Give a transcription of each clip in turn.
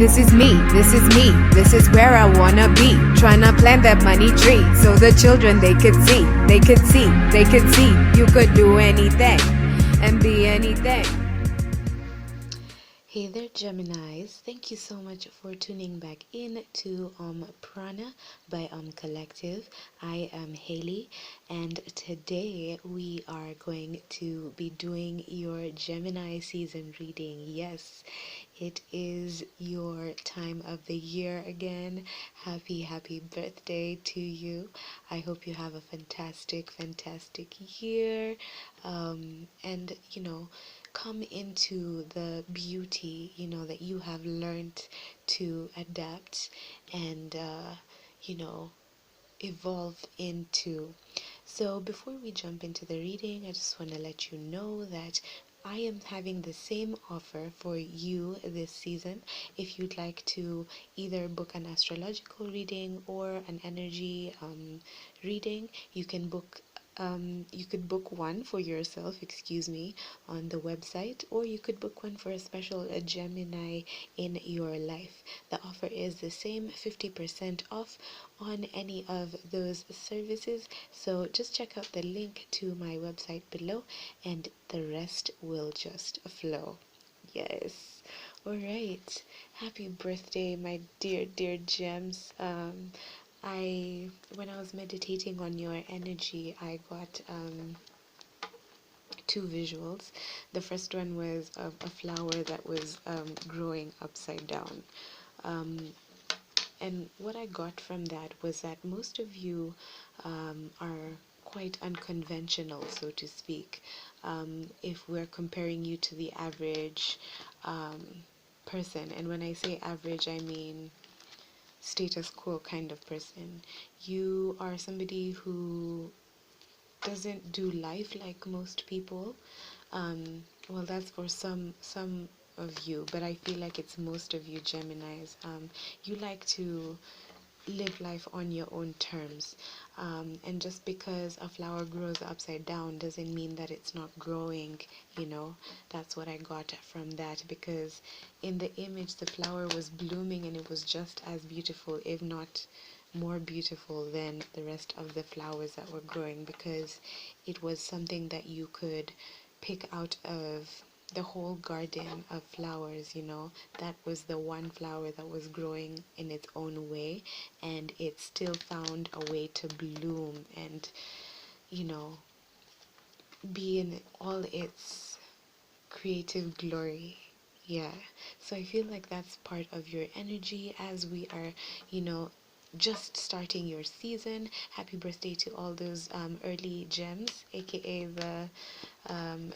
This is me, this is me, this is where I wanna be. Tryna plant that money tree so the children they could see, they could see, they could see. You could do anything and be anything. Hey there, Geminis. Thank you so much for tuning back in to Om Prana by Collective. I am Hailey, and today we are going to be doing your Gemini season reading. Yes, it is your time of the year again. Happy birthday to you. I hope you have a fantastic year. And come into the beauty, that you have learned to adapt and, evolve into. So before we jump into the reading, I just want to let you know that I am having the same offer for you this season. If you'd like to either book an astrological reading or an energy reading, you can book you could book one for yourself, on the website, or you could book one for a Gemini in your life. The offer is the same, 50% off on any of those services. So just check out the link to my website below and the rest will just flow. Yes. All right. Happy birthday, my dear gems. When I was meditating on your energy, I got two visuals. The first one was of a flower that was growing upside down. And what I got from that was that most of you are quite unconventional, so to speak. If we're comparing you to the average person, and when I say average, I mean status quo kind of person. You are somebody who doesn't do life like most people. Well, that's for some of you, but I feel like it's most of you Geminis. You like to live life on your own terms, and just because a flower grows upside down doesn't mean that it's not growing. That's what I got from that, because in the image the flower was blooming and it was just as beautiful, if not more beautiful than the rest of the flowers that were growing, because it was something that you could pick out of the whole garden of flowers. That was the one flower that was growing in its own way, and it still found a way to bloom and be in all its creative glory. Yeah, so I feel like that's part of your energy as we are just starting your season. Happy birthday to all those early gems, aka the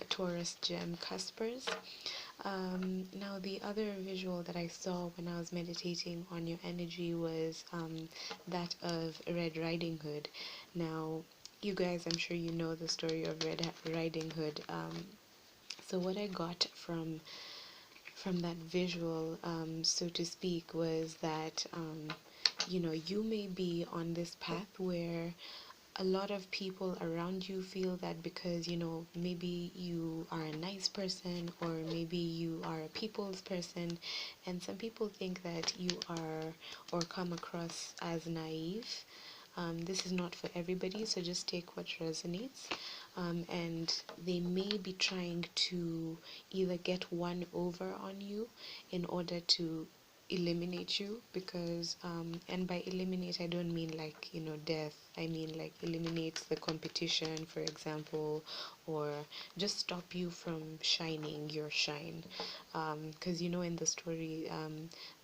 Taurus gem cuspers. Now the other visual that I saw when I was meditating on your energy was that of Red Riding Hood. Now, you guys, I'm sure you know the story of Red Riding Hood. So what I got from that visual, so to speak, was that you may be on this path where a lot of people around you feel that because maybe you are a nice person, or maybe you are a people's person, and some people think that you are or come across as naive. This is not for everybody, so just take what resonates. And they may be trying to either get one over on you in order to eliminate you, because and by eliminate I don't mean like death. I mean like eliminate the competition, for example, or just stop you from shining your shine, because in the story,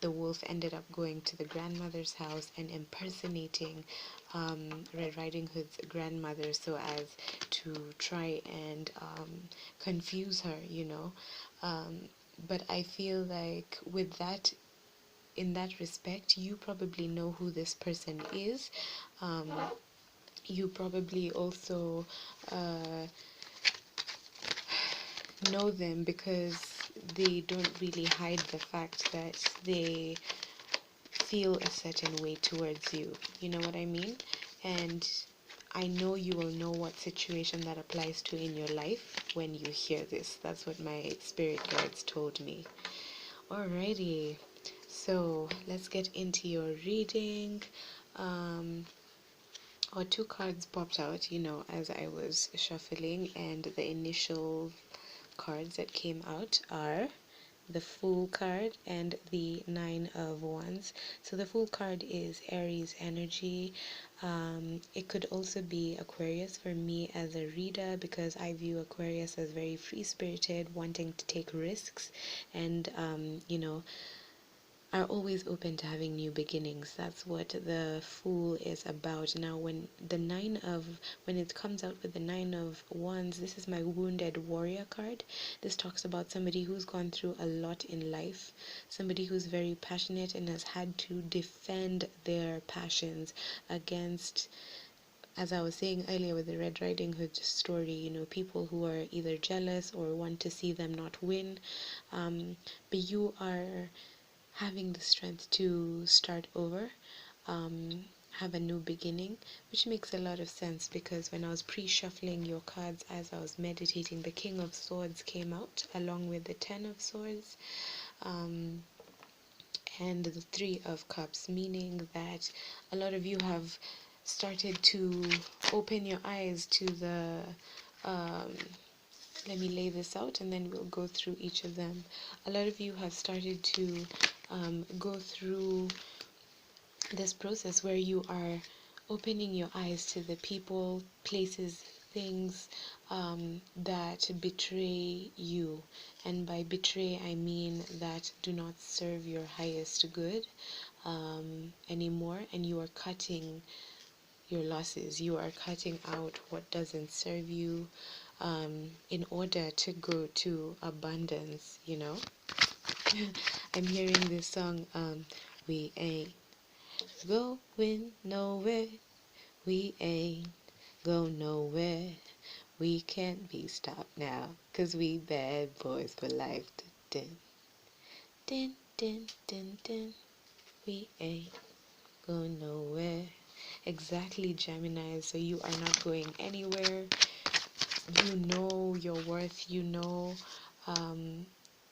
the wolf ended up going to the grandmother's house and impersonating Red Riding Hood's grandmother so as to try and confuse her. But I feel like with that, in that respect, you probably know who this person is. You probably also know them because they don't really hide the fact that they feel a certain way towards you. You know what I mean? And I know you will know what situation that applies to in your life when you hear this. That's what my spirit guides told me. Alrighty. So let's get into your reading. Or two cards popped out, as I was shuffling, and the initial cards that came out are the Fool card and the Nine of Wands. So the Fool card is Aries energy. It could also be Aquarius for me as a reader, because I view Aquarius as very free-spirited, wanting to take risks, and are always open to having new beginnings. That's what the Fool is about. Now, when it comes out with the Nine of Wands, this is my Wounded Warrior card. This talks about somebody who's gone through a lot in life, somebody who's very passionate and has had to defend their passions against, as I was saying earlier with the Red Riding Hood story, people who are either jealous or want to see them not win. But you are having the strength to start over, have a new beginning, which makes a lot of sense, because when I was pre-shuffling your cards, as I was meditating, the King of Swords came out along with the Ten of Swords, and the Three of Cups, meaning that a lot of you have started to open your eyes to the let me lay this out and then we'll go through each of them. A lot of you have started to go through this process where you are opening your eyes to the people, places, things that betray you. And by betray, I mean that do not serve your highest good anymore, and you are cutting your losses. You are cutting out what doesn't serve you in order to go to abundance, I'm hearing this song, we ain't going nowhere, we ain't go nowhere, we can't be stopped now, 'cause we bad boys for life. Din, din, din, din, din, we ain't going nowhere. Exactly, Gemini. So you are not going anywhere. You know your worth.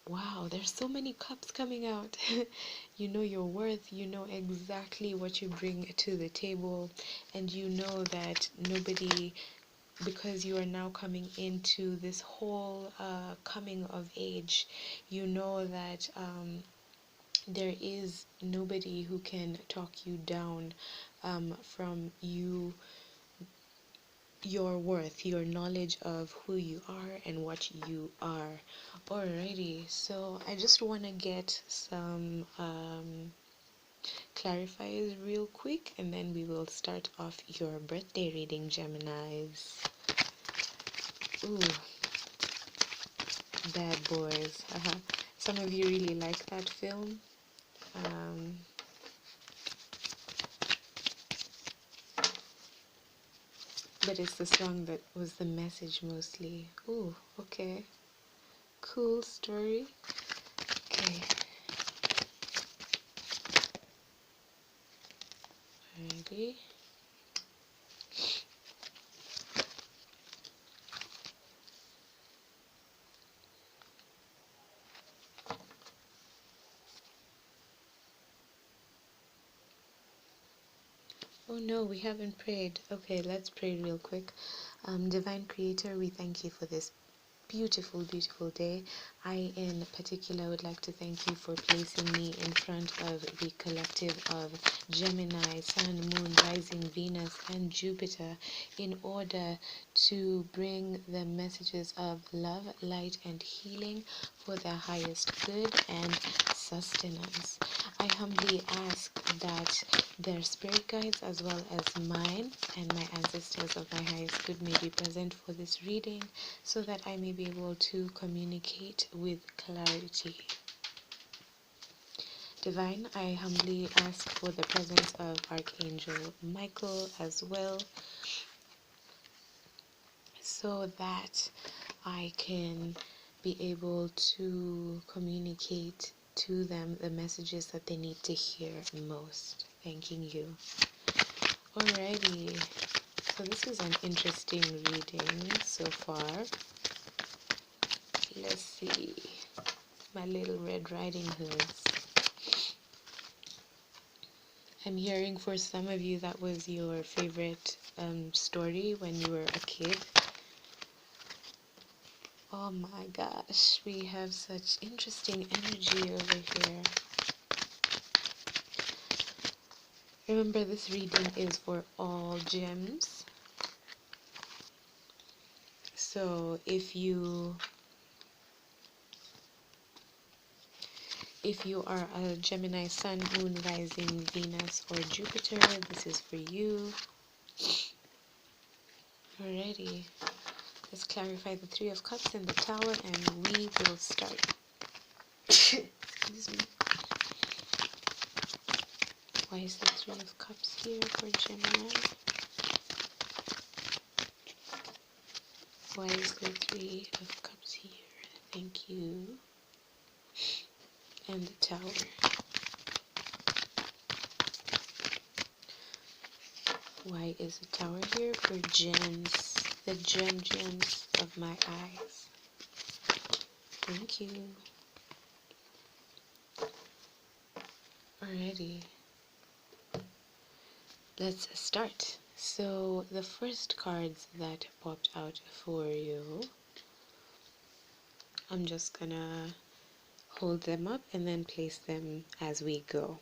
Wow, there's so many cups coming out. You know your worth. You know exactly what you bring to the table, and you know that nobody, because you are now coming into this whole coming of age, you know that there is nobody who can talk you down from your worth, your knowledge of who you are and what you are. Alrighty, so I just want to get some clarifiers real quick, and then we will start off your birthday reading, Geminis. Ooh, Bad Boys. Some of you really like that film. But it's the song that was the message mostly. Ooh, okay. Cool story. Okay. Ready? Oh no, we haven't prayed. Okay, let's pray real quick. Divine Creator, we thank you for this beautiful, beautiful day. I, in particular, would like to thank you for placing me in front of the collective of Gemini, Sun, Moon, Rising, Venus, and Jupiter in order to bring the messages of love, light, and healing for their highest good and sustenance. I humbly ask that their spirit guides, as well as mine and my ancestors of my highest good, may be present for this reading, so that I may be able to communicate with clarity. Divine, I humbly ask for the presence of Archangel Michael as well, so that I can be able to communicate to them the messages that they need to hear most. Thanking you. Alrighty, so this is an interesting reading so far. Let's see, my little Red Riding Hoods. I'm hearing for some of you that was your favorite story when you were a kid. Oh my gosh, we have such interesting energy over here. Remember, this reading is for all gems. So if you are a Gemini Sun, Moon, Rising, Venus, or Jupiter, this is for you. Alrighty, let's clarify the Three of Cups and the Tower, and we will start. Excuse me. Why is the Three of Cups here for Gemini? Why is the Three of Cups here? Thank you. And the Tower. Why is the Tower here for gems? The gems of my eyes. Thank you. Alrighty. Let's start. So the first cards that popped out for you, I'm just gonna hold them up and then place them as we go.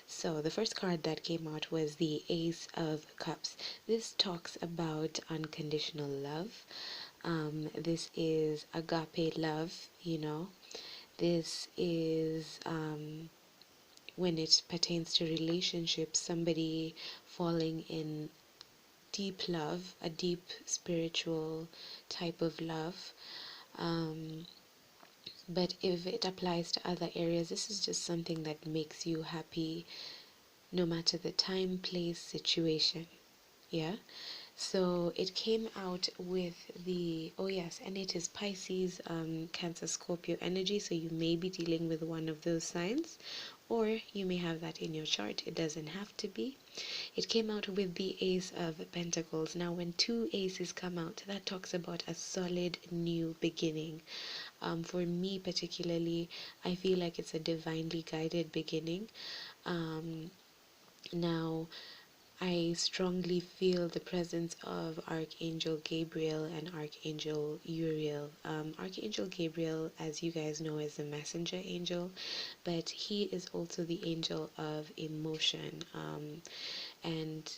So the first card that came out was the Ace of Cups. This talks about unconditional love. This is agape love, This is when it pertains to relationships, somebody falling in deep love, a deep spiritual type of love. But if it applies to other areas, this is just something that makes you happy no matter the time, place, situation. Yeah. So it came out with the, oh yes, and it is Pisces, Cancer, Scorpio energy. So you may be dealing with one of those signs, or you may have that in your chart. It doesn't have to be. It came out with the Ace of Pentacles. Now, when two aces come out, that talks about a solid new beginning. For me particularly, I feel like it's a divinely guided beginning. Now, I strongly feel the presence of Archangel Gabriel and Archangel Uriel. Archangel Gabriel, as you guys know, is a messenger angel, but he is also the angel of emotion. And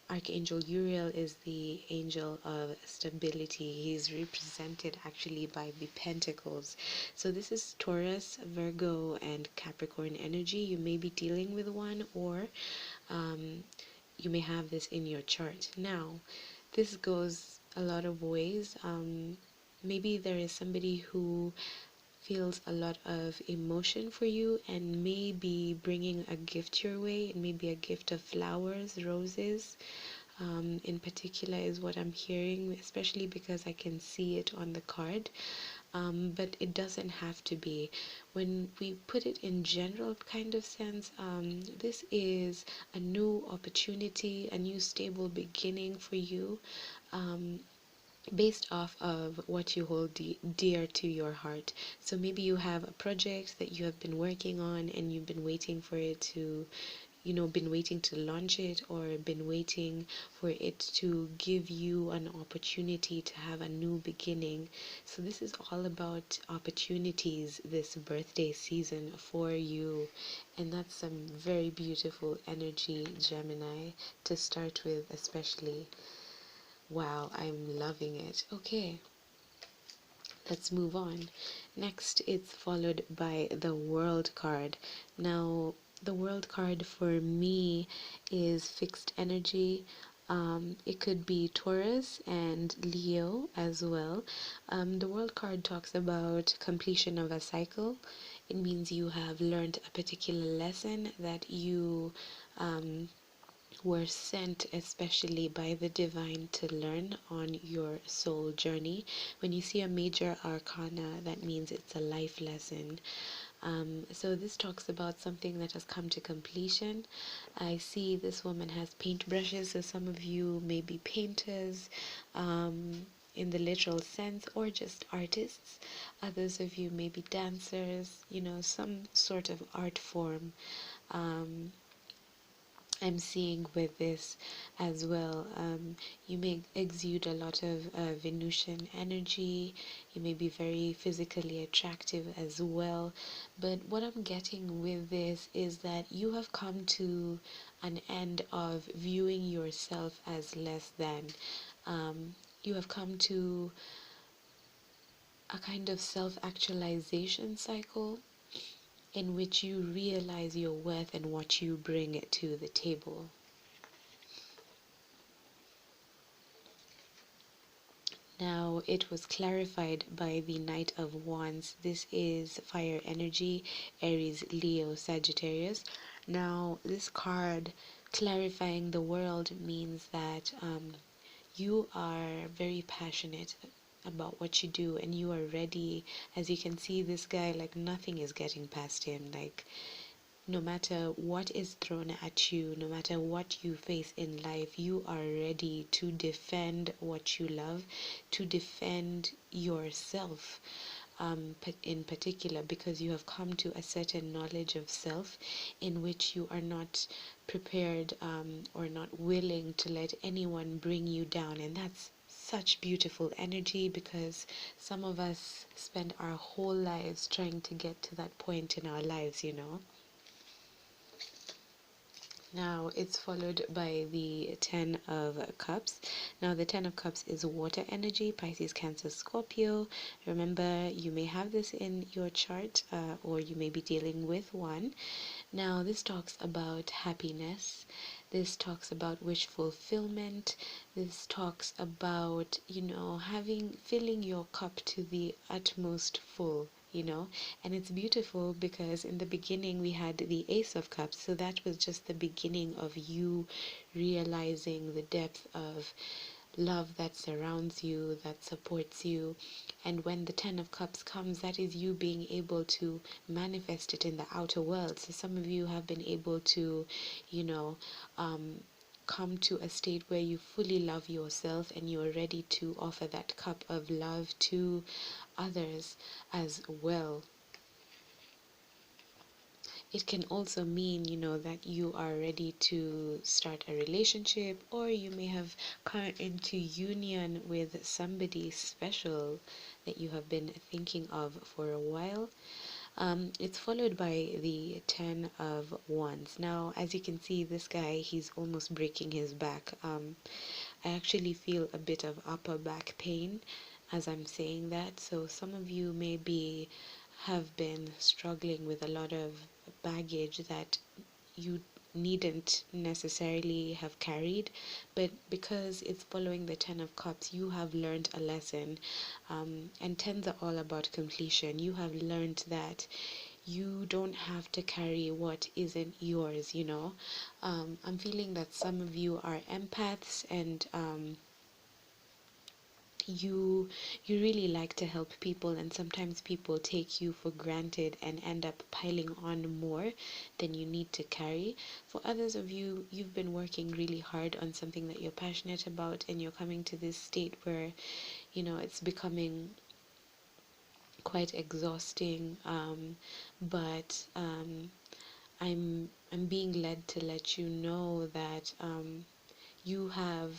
Archangel Uriel is the angel of stability. He's represented actually by the pentacles. So this is Taurus, Virgo, and Capricorn energy. You may be dealing with one, or you may have this in your chart. Now, this goes a lot of ways. Maybe there is somebody who feels a lot of emotion for you and may be bringing a gift your way. It may be a gift of flowers, roses, in particular is what I'm hearing, especially because I can see it on the card. But it doesn't have to be. When we put it in general kind of sense, this is a new opportunity, a new stable beginning for you, based off of what you hold dear to your heart. So maybe you have a project that you have been working on and you've been waiting for it to, been waiting to launch it, or been waiting for it to give you an opportunity to have a new beginning. So this is all about opportunities this birthday season for you, and that's some very beautiful energy, Gemini, to start with especially. Wow, I'm loving it. Okay, let's move on. Next, it's followed by the World card. Now, the World card for me is fixed energy. It could be Taurus and Leo as well. The World card talks about completion of a cycle. It means you have learned a particular lesson that you were sent especially by the divine to learn on your soul journey. When you see a major arcana, that means it's a life lesson. So this talks about something that has come to completion. I see this woman has paintbrushes, so some of you may be painters, in the literal sense, or just artists. Others of you may be dancers, some sort of art form. I'm seeing with this as well. You may exude a lot of Venusian energy. You may be very physically attractive as well. But what I'm getting with this is that you have come to an end of viewing yourself as less than. You have come to a kind of self-actualization cycle in which you realize your worth and what you bring to the table. Now, it was clarified by the Knight of Wands. This is fire energy, Aries, Leo, Sagittarius. Now, this card clarifying the world means that you are very passionate about what you do and you are ready. As you can see, this guy, like, nothing is getting past him. Like, no matter what is thrown at you, no matter what you face in life, you are ready to defend what you love, to defend yourself in particular, because you have come to a certain knowledge of self in which you are not prepared or not willing to let anyone bring you down. And that's such beautiful energy, because some of us spend our whole lives trying to get to that point in our lives, you know. Now it's followed by the Ten of Cups. Now the Ten of Cups is water energy, Pisces, Cancer, Scorpio. Remember, you may have this in your chart or you may be dealing with one. Now this talks about happiness. This talks about wish fulfillment. This talks about, you know, filling your cup to the utmost full. You know, and it's beautiful because in the beginning we had the Ace of Cups, so that was just the beginning of you realizing the depth of love that surrounds you, that supports you. And when the Ten of Cups comes, that is you being able to manifest it in the outer world. So some of you have been able to, you know, come to a state where you fully love yourself and you are ready to offer that cup of love to others as well. It can also mean, you know, that you are ready to start a relationship, or you may have come into union with somebody special that you have been thinking of for a while. It's followed by the Ten of Wands. Now, as you can see, this guy, he's almost breaking his back. I actually feel a bit of upper back pain as I'm saying that. So some of you maybe have been struggling with a lot of baggage that you needn't necessarily have carried, but because it's following the Ten of Cups, you have learned a lesson. And tens are all about completion. You have learned that you don't have to carry what isn't yours, you know. I'm feeling that some of you are empaths, and you really like to help people, and sometimes people take you for granted and end up piling on more than you need to carry. For others of you, you've been working really hard on something that you're passionate about, and you're coming to this state where, you know, it's becoming quite exhausting, but I'm being led to let you know that you have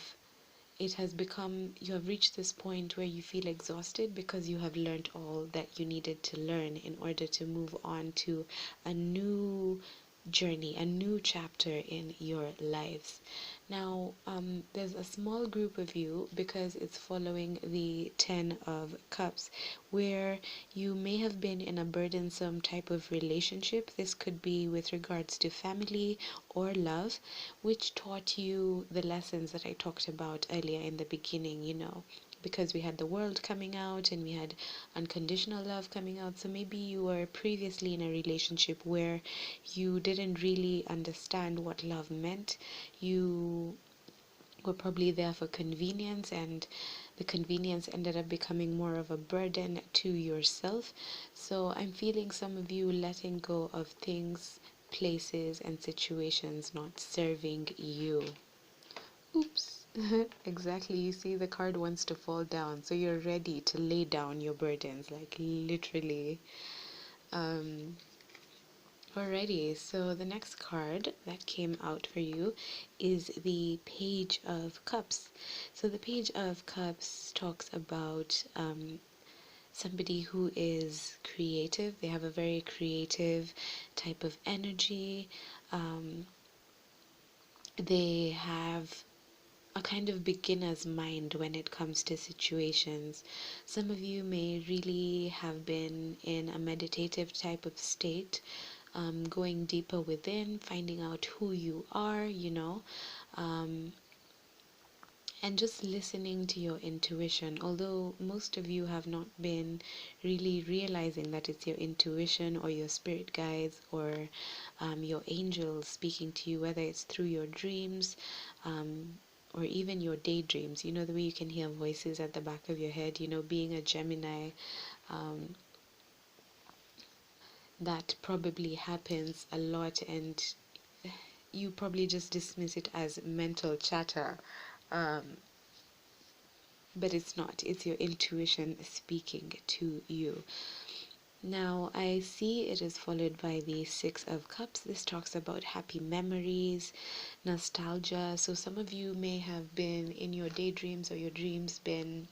it has become, you have reached this point where you feel exhausted because you have learned all that you needed to learn in order to move on to a new journey, a new chapter in your lives. Now, there's a small group of you, because it's following the Ten of Cups, where you may have been in a burdensome type of relationship. This could be with regards to family or love, which taught you the lessons that I talked about earlier in the beginning, you know, because we had the world coming out and we had unconditional love coming out. So maybe you were previously in a relationship where you didn't really understand what love meant. You were probably there for convenience, and the convenience ended up becoming more of a burden to yourself. So I'm feeling some of you letting go of things, places, and situations not serving you. Oops. Exactly. You see, the card wants to fall down, so you're ready to lay down your burdens, like literally. Alrighty, so the next card that came out for you is the Page of Cups. So the Page of Cups talks about somebody who is creative. They have a very creative type of energy. They have a kind of beginner's mind when it comes to situations. Some of you may really have been in a meditative type of state, going deeper within, finding out who you are, and just listening to your intuition. Although most of you have not been really realizing that it's your intuition or your spirit guides or your angels speaking to you, whether it's through your dreams, or even your daydreams. You know, the way you can hear voices at the back of your head. Being a Gemini, that probably happens a lot, and you probably just dismiss it as mental chatter. But it's not. It's your intuition speaking to you. Now, I see it is followed by the Six of Cups. This talks about happy memories, nostalgia. So some of you may have been in your daydreams or your dreams been,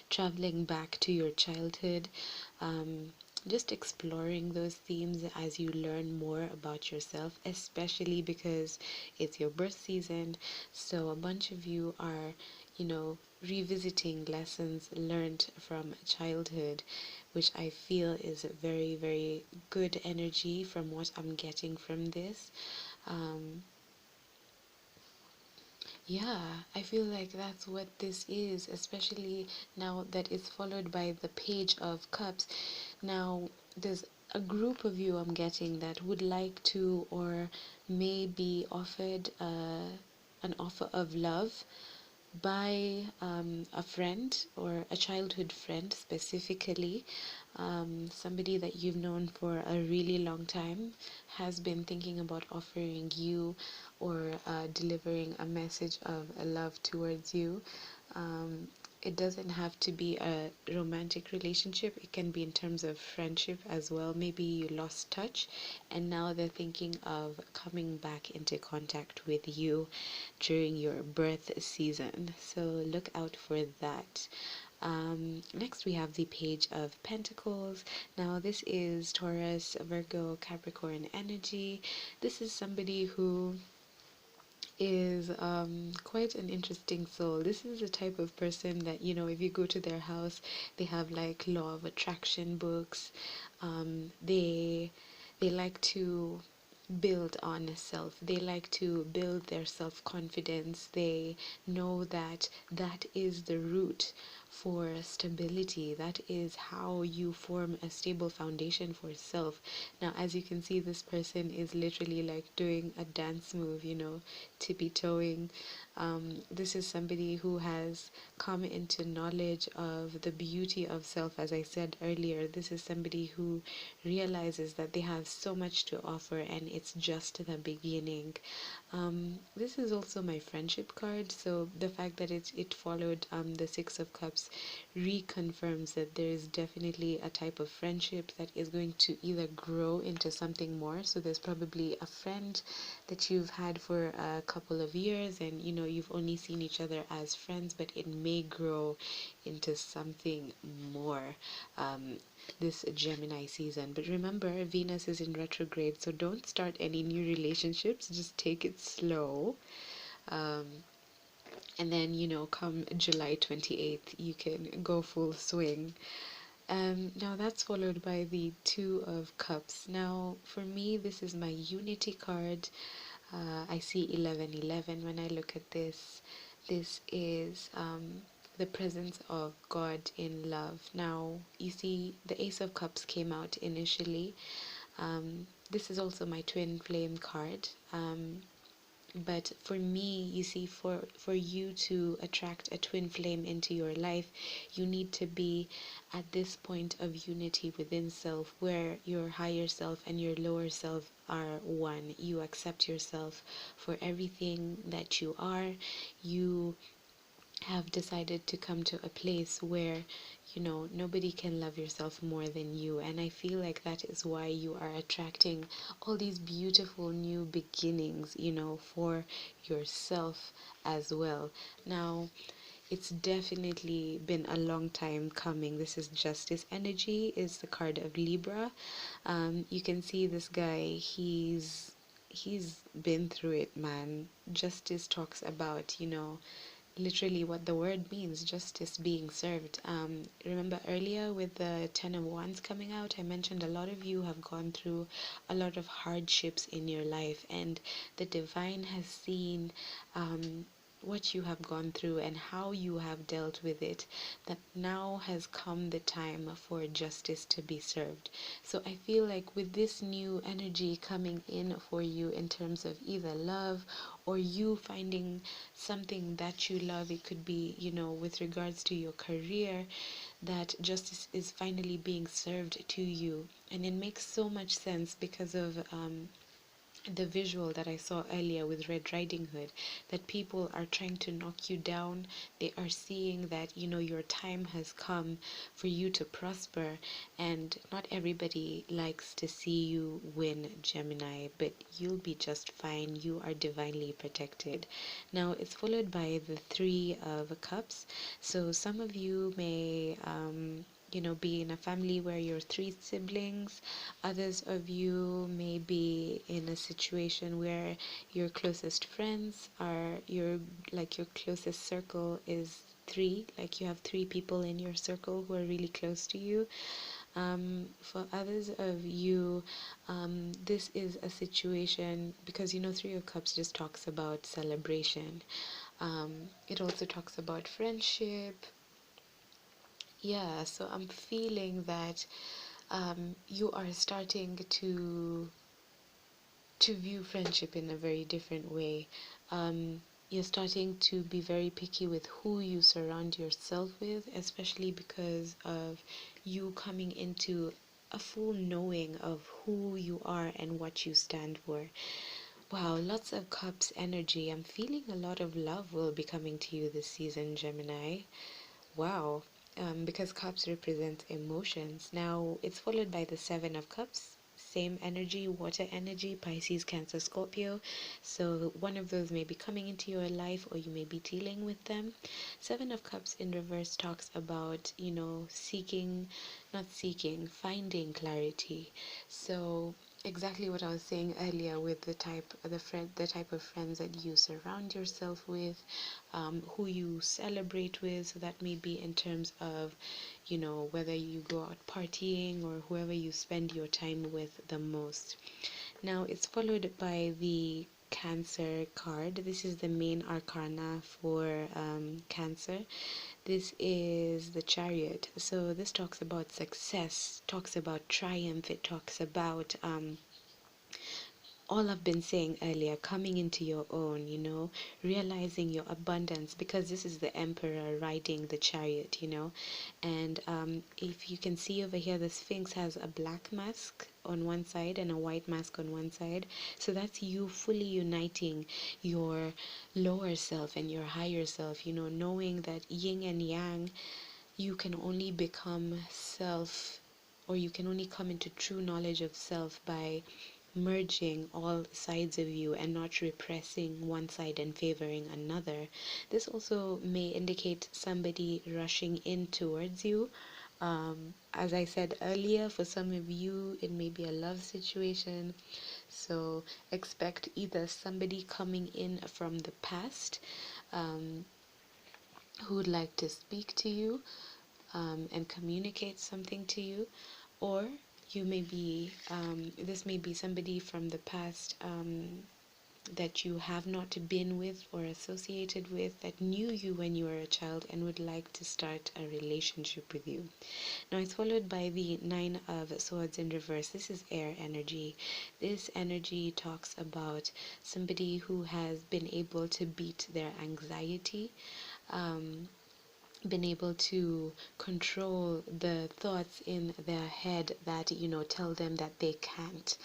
traveling back to your childhood, just exploring those themes as you learn more about yourself, especially because it's your birth season. So a bunch of you are, revisiting lessons learned from childhood, which I feel is a very, very good energy from what I'm getting from this. Yeah, I feel like that's what this is, especially now that it's followed by the Page of Cups. Now, there's a group of you I'm getting that would like to or may be offered an offer of love by a friend or a childhood friend specifically. Somebody that you've known for a really long time has been thinking about offering you or delivering a message of love towards you. It doesn't have to be a romantic relationship. It can be in terms of friendship as well. Maybe you lost touch and now they're thinking of coming back into contact with you during your birth season. So look out for that. Next we have the Page of Pentacles. Now this is Taurus, Virgo, Capricorn energy. This is somebody who is quite an interesting soul. This is the type of person that, if you go to their house, they have like law of attraction books. They like to build on self. They like to build their self-confidence. They know that that is the root for stability. That is how you form a stable foundation for self. Now, as you can see, this person is literally like doing a dance move, tippy-toeing. This is somebody who has come into knowledge of the beauty of self. As I said earlier, this is somebody who realizes that they have so much to offer and it's just the beginning. This is also my friendship card, so the fact that it followed the Six of Cups reconfirms that there is definitely a type of friendship that is going to either grow into something more. So there's probably a friend that you've had for a couple of years and you've only seen each other as friends, but it may grow into something more this Gemini season. But remember, Venus is in retrograde, so don't start any new relationships. Just take it slow. And then, come July 28th, you can go full swing. Now that's followed by the Two of Cups. Now, for me, this is my unity card. I see 1111 when I look at this. This is the presence of God in love. Now, you see, the Ace of Cups came out initially. This is also my twin flame card. But for me, you see, for you to attract a twin flame into your life, you need to be at this point of unity within self, where your higher self and your lower self are one. You accept yourself for everything that you are. You have decided to come to a place where, you know, nobody can love yourself more than you. And I feel like that is why you are attracting all these beautiful new beginnings, you know, for yourself as well. Now, it's definitely been a long time coming. This is Justice energy, is the card of Libra. You can see this guy, he's been through it, man. Justice talks about, you know, literally what the word means, justice being served. Remember earlier with the Ten of Wands coming out, I mentioned a lot of you have gone through a lot of hardships in your life, and the divine has seen what you have gone through and how you have dealt with it, that now has come the time for justice to be served. So I feel like with this new energy coming in for you in terms of either love or you finding something that you love, it could be, you know, with regards to your career, that justice is finally being served to you. And it makes so much sense because of the visual that I saw earlier with Red Riding Hood, that people are trying to knock you down. They are seeing that, you know, your time has come for you to prosper, and not everybody likes to see you win, Gemini, but you'll be just fine. You are divinely protected. Now, it's followed by the Three of Cups. So some of you may you know, be in a family where you're three siblings. Others of you may be in a situation where your closest friends are your, like, your closest circle is three, like you have three people in your circle who are really close to you. For others of you, this is a situation because, you know, Three of Cups just talks about celebration. It also talks about friendship. Yeah, so I'm feeling that you are starting to view friendship in a very different way. You're starting to be very picky with who you surround yourself with, especially because of you coming into a full knowing of who you are and what you stand for. Wow, lots of cups energy. I'm feeling a lot of love will be coming to you this season, Gemini. Wow, because cups represent emotions. Now, it's followed by the Seven of Cups. Same energy, water energy, Pisces, Cancer, Scorpio. So one of those may be coming into your life or you may be dealing with them. Seven of Cups in reverse talks about, you know, finding clarity. So exactly what I was saying earlier with the type of friends that you surround yourself with, who you celebrate with. So that may be in terms of, you know, whether you go out partying or whoever you spend your time with the most. Now it's followed by the Cancer card. This is the main arcana for Cancer. This is the Chariot. So this talks about success, talks about triumph, it talks about all I've been saying earlier, coming into your own, you know, realizing your abundance, because this is the emperor riding the chariot, you know. And if you can see over here, the Sphinx has a black mask on one side and a white mask on one side. So that's you fully uniting your lower self and your higher self, you know, knowing that yin and yang, you can only become self, or you can only come into true knowledge of self by merging all sides of you and not repressing one side and favoring another. This also may indicate somebody rushing in towards you. As I said earlier, for some of you, it may be a love situation. So expect either somebody coming in from the past who would like to speak to you and communicate something to you, or you may be this may be somebody from the past that you have not been with or associated with, that knew you when you were a child and would like to start a relationship with you. Now it's followed by the Nine of Swords in reverse. This is air energy. This energy talks about somebody who has been able to beat their anxiety, been able to control the thoughts in their head that, you know, tell them that they can't.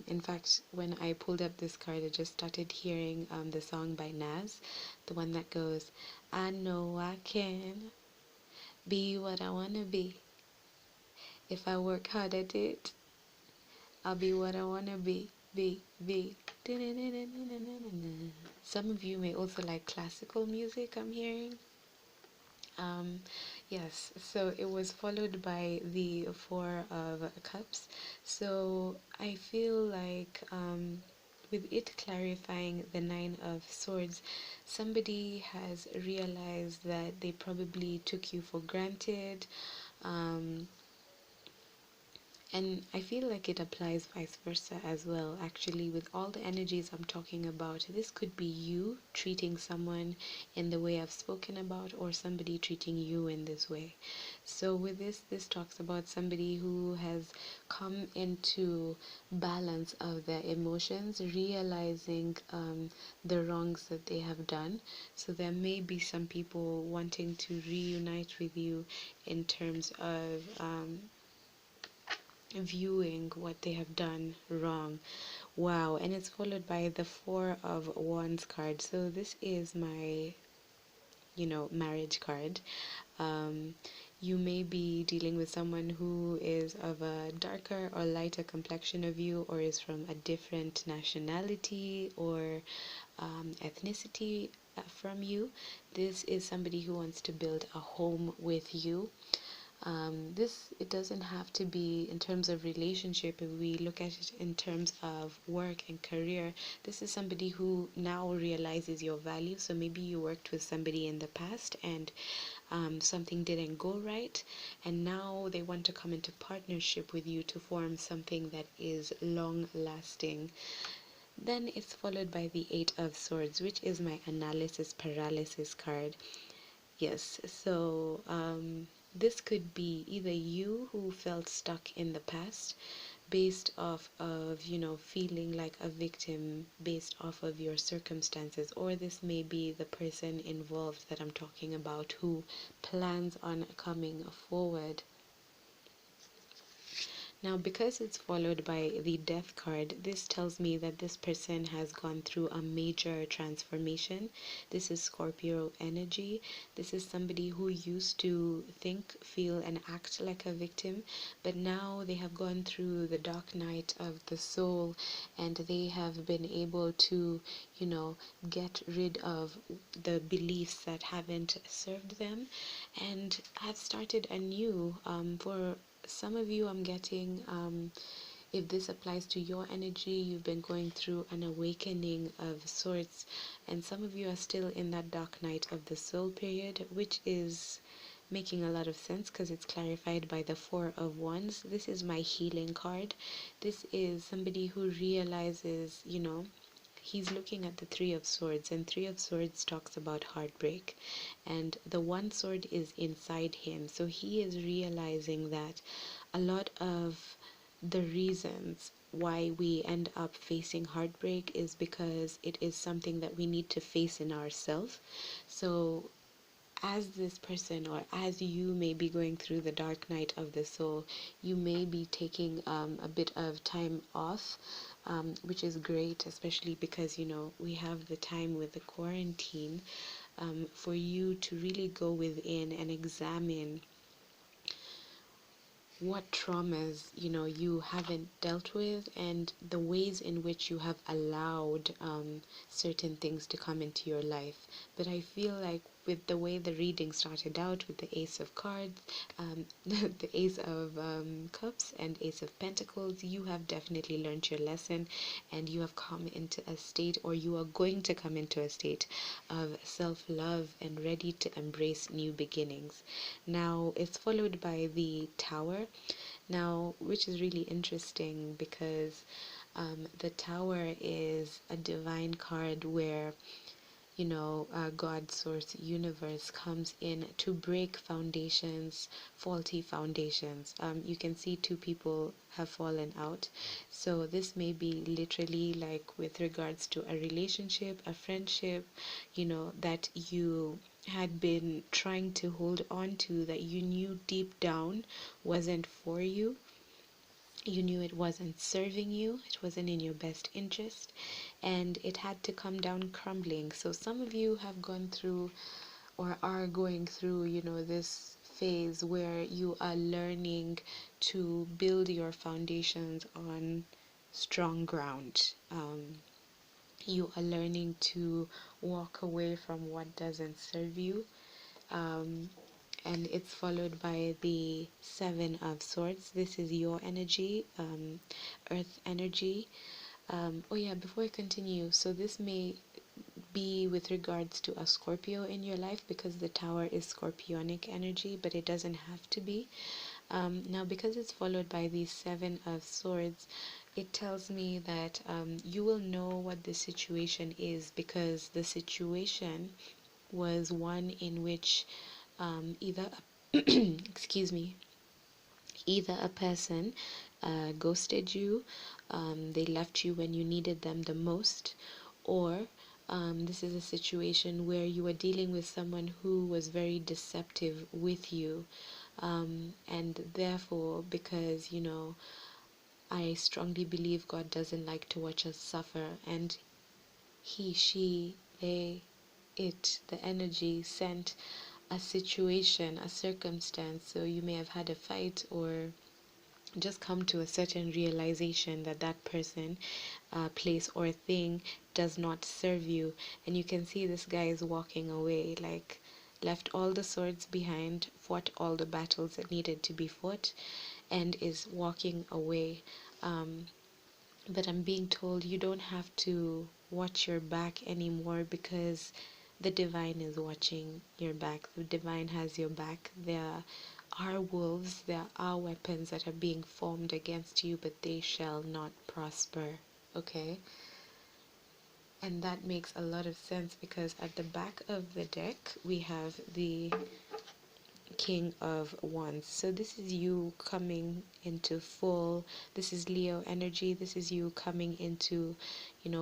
In fact, when I pulled up this card, I just started hearing the song by Nas, the one that goes, I know I can be what I want to be. If I work hard at it, I'll be what I want to be. Some of you may also like classical music, I'm hearing. Um, yes, so it was followed by the Four of Cups. So I feel like with it clarifying the Nine of Swords, somebody has realized that they probably took you for granted. Um, and I feel like it applies vice versa as well. Actually, with all the energies I'm talking about, this could be you treating someone in the way I've spoken about, or somebody treating you in this way. So with this talks about somebody who has come into balance of their emotions, realizing the wrongs that they have done. So there may be some people wanting to reunite with you in terms of viewing what they have done wrong. Wow. And it's followed by the Four of Wands card. So this is my marriage card. You may be dealing with someone who is of a darker or lighter complexion of you, or is from a different nationality or ethnicity from you. This is somebody who wants to build a home with you. It doesn't have to be in terms of relationship. If we look at it in terms of work and career, this is somebody who now realizes your value. So maybe you worked with somebody in the past and something didn't go right, and now they want to come into partnership with you to form something that is long lasting. Then it's followed by the Eight of Swords, which is my analysis paralysis card. Yes, so this could be either you who felt stuck in the past based off of, feeling like a victim based off of your circumstances, or this may be the person involved that I'm talking about who plans on coming forward. Now, because it's followed by the Death card, this tells me that this person has gone through a major transformation. This is Scorpio energy. This is somebody who used to think, feel, and act like a victim, but now they have gone through the dark night of the soul, and they have been able to, get rid of the beliefs that haven't served them, and have started anew. For some of you, I'm getting, if this applies to your energy, you've been going through an awakening of sorts, and some of you are still in that dark night of the soul period, which is making a lot of sense because it's clarified by the Four of Wands. This is my healing card. This is somebody who realizes, he's looking at the Three of Swords, and Three of Swords talks about heartbreak, and the one sword is inside him. So he is realizing that a lot of the reasons why we end up facing heartbreak is because it is something that we need to face in ourselves. So as this person, or as you may be going through the dark night of the soul, you may be taking a bit of time off, which is great, especially because we have the time with the quarantine, for you to really go within and examine what traumas you haven't dealt with, and the ways in which you have allowed certain things to come into your life. But I feel like with the way the reading started out with the Ace of Cards, the Ace of Cups and Ace of Pentacles, you have definitely learned your lesson, and you have come into a state, or you are going to come into a state of self-love and ready to embrace new beginnings. Now it's followed by the Tower, now, which is really interesting because the Tower is a divine card where God, source, universe comes in to break foundations, faulty foundations. You can see two people have fallen out. So this may be literally like with regards to a relationship, a friendship, that you had been trying to hold on to, that you knew deep down wasn't for you. You knew it wasn't serving you, it wasn't in your best interest, and it had to come down crumbling. So some of you have gone through or are going through, this phase where you are learning to build your foundations on strong ground. You are learning to walk away from what doesn't serve you. And it's followed by the Seven of Swords. This is your energy, earth energy. Oh yeah, before I continue, so this may be with regards to a Scorpio in your life because the Tower is Scorpionic energy, but it doesn't have to be. Now, because it's followed by the Seven of Swords, it tells me that you will know what the situation is, because the situation was one in which either excuse me, either a person ghosted you, they left you when you needed them the most, or this is a situation where you were dealing with someone who was very deceptive with you, and therefore, because I strongly believe God doesn't like to watch us suffer, and he, she, they, it, the energy sent a situation, a circumstance. So you may have had a fight or just come to a certain realization that that person, place, or thing does not serve you. And you can see this guy is walking away, like left all the swords behind, fought all the battles that needed to be fought, and is walking away. But I'm being told you don't have to watch your back anymore, because the divine is watching your back. The divine has your back. There are wolves, there are weapons that are being formed against you, but they shall not prosper. Okay? And that makes a lot of sense, because at the back of the deck we have the King of Wands. So this is you coming into this is Leo energy. This is you coming into,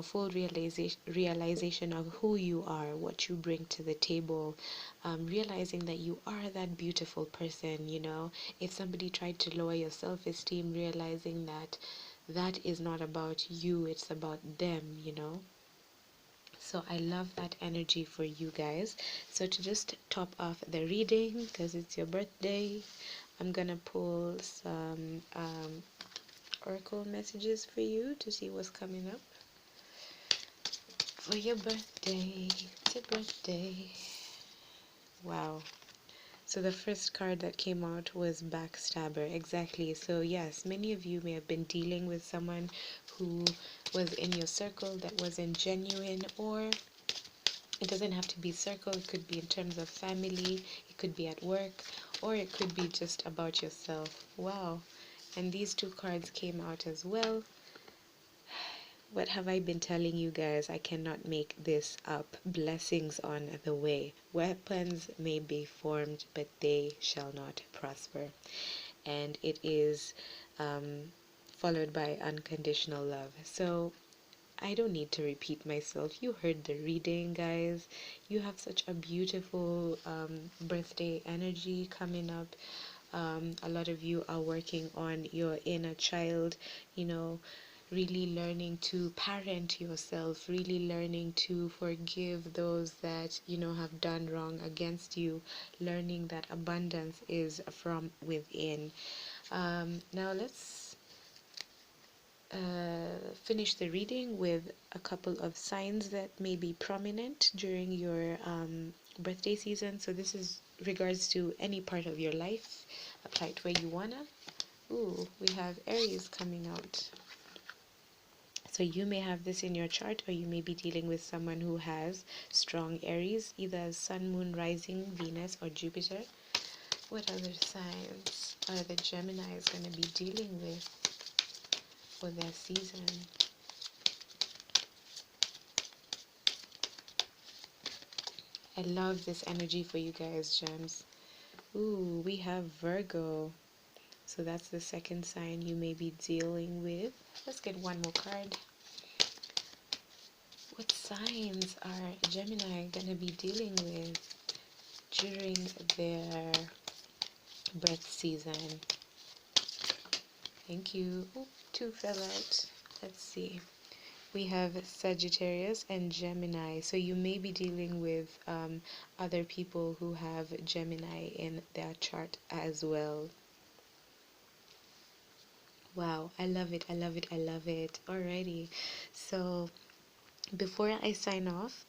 full realization of who you are, what you bring to the table, realizing that you are that beautiful person, If somebody tried to lower your self-esteem, realizing that that is not about you, it's about them. So I love that energy for you guys. So to just top off the reading, because it's your birthday, I'm gonna pull some oracle messages for you to see what's coming up for your birthday. It's your birthday. Wow. So the first card that came out was Backstabber. Exactly. So yes, many of you may have been dealing with someone who was in your circle that wasn't genuine, or it doesn't have to be circle. It could be in terms of family, it could be at work, or it could be just about yourself. Wow. And these two cards came out as well. What have I been telling you guys? I cannot make this up. Blessings on the way. Weapons may be formed, but they shall not prosper. And it is followed by unconditional love. So I don't need to repeat myself. You heard the reading, guys. You have such a beautiful birthday energy coming up. A lot of you are working on your inner child, really learning to parent yourself, really learning to forgive those that, have done wrong against you, learning that abundance is from within. Now let's finish the reading with a couple of signs that may be prominent during your birthday season. So this is regards to any part of your life. Apply it where you wanna. Ooh, we have Aries coming out. So you may have this in your chart, or you may be dealing with someone who has strong Aries, either Sun, Moon, Rising, Venus, or Jupiter. What other signs are the Geminis going to be dealing with for their season? I love this energy for you guys, gems. Ooh, we have Virgo. So that's the second sign you may be dealing with. Let's get one more card. What signs are Gemini going to be dealing with during their birth season? Thank you. Oh, two fell out. Let's see. We have Sagittarius and Gemini. So you may be dealing with other people who have Gemini in their chart as well. Wow, I love it. I love it. I love it. Alrighty. So before I sign off,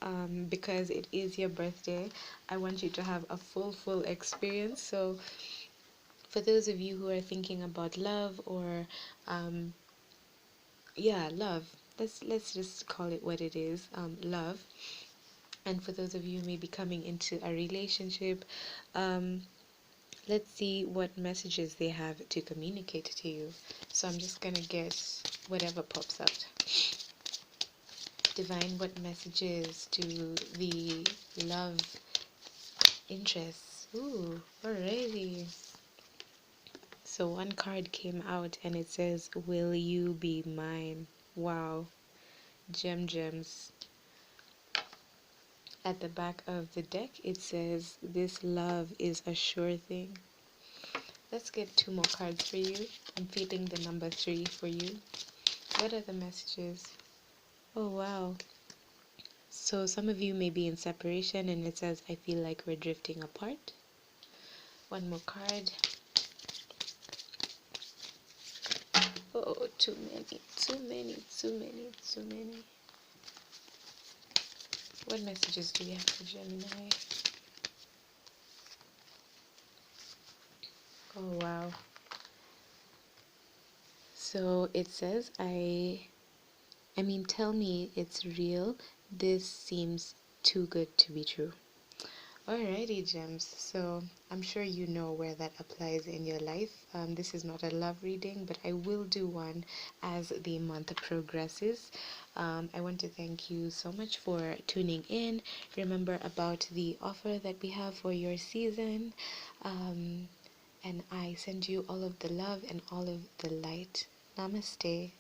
because it is your birthday, I want you to have a full experience. So for those of you who are thinking about love or yeah, love. Let's just call it what it is, love. And for those of you who may be coming into a relationship, um, let's see what messages they have to communicate to you. So I'm just gonna guess whatever pops out. Divine, what messages do the love interests? Ooh, alrighty. So one card came out and it says, "Will you be mine?" Wow, gems. At the back of the deck, it says, "This love is a sure thing." Let's get two more cards for you. I'm feeling the number 3 for you. What are the messages? Oh, wow. So some of you may be in separation and it says, "I feel like we're drifting apart." One more card. Oh, too many. What messages do we have for Gemini? Oh, wow. So it says, tell me it's real. This seems too good to be true. Alrighty, gems. So I'm sure you know where that applies in your life. This is not a love reading, but I will do one as the month progresses. I want to thank you so much for tuning in. Remember about the offer that we have for your season. And I send you all of the love and all of the light. Namaste.